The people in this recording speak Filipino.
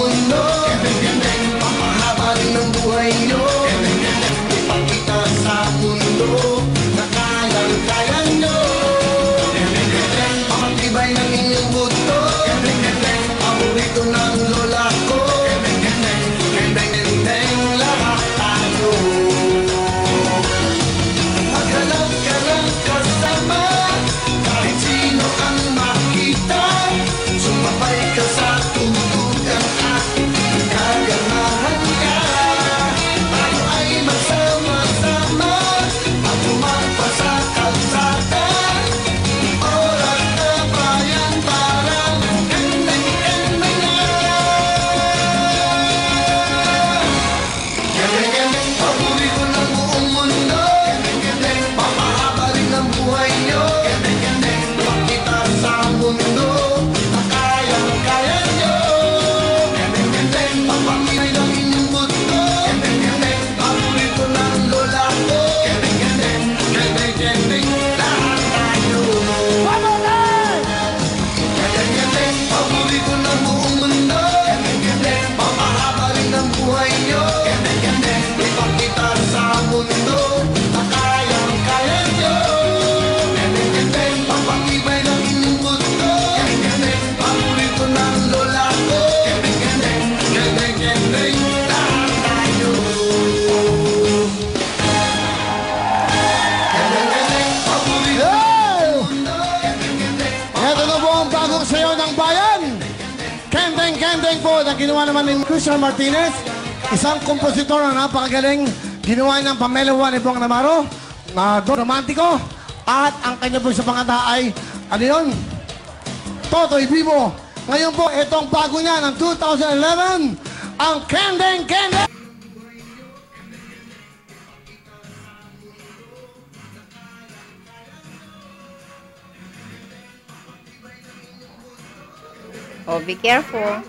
mundo. Pamahaba rin ng buhay nyo. Ipakita sa mundo na kayang-kaya nyo. Pakatibay ng inyong buto. Paborito ng lola ko. Lahat tayo. Maghanap ka lang kasama, kahit sino ang makita. Sumabay ka sa tutugan at gaganahan ka. Tayo ay magsama-sama at tumampa sa kalsada. Oras na bayan para kandang-kandang na. Kandang-kandang, paborito ng buong mundo. Pamahaba rin ang buhay nyo. Pakita sa mundo na kayang-kaya nyo. Papangilay ng inyong buto. Paborito ng lola ko. Lahat tayo. Paborito ng buong mundo. Pamahaba rin ang buhay nyo. Ipakita sa mundo na kayang-kaya nyo. Papangibay ng inyong buto. Paborito ng lola ko. Lahat tayo. Paborito ng mundo. Ito na po ang bagong sayo ng bayan. Kendeng po na ginawa naman ni Christian Martinez. Isang kompositor na napakagaling. Ginawa ng Pamela Juan Ibong Namaro. Romantiko. At ang kanya po sa panganta ay, ano yun? Totoy Vivo. Ngayon po, itong bago niya ng 2011. Ang Kendeng. Oh, be careful.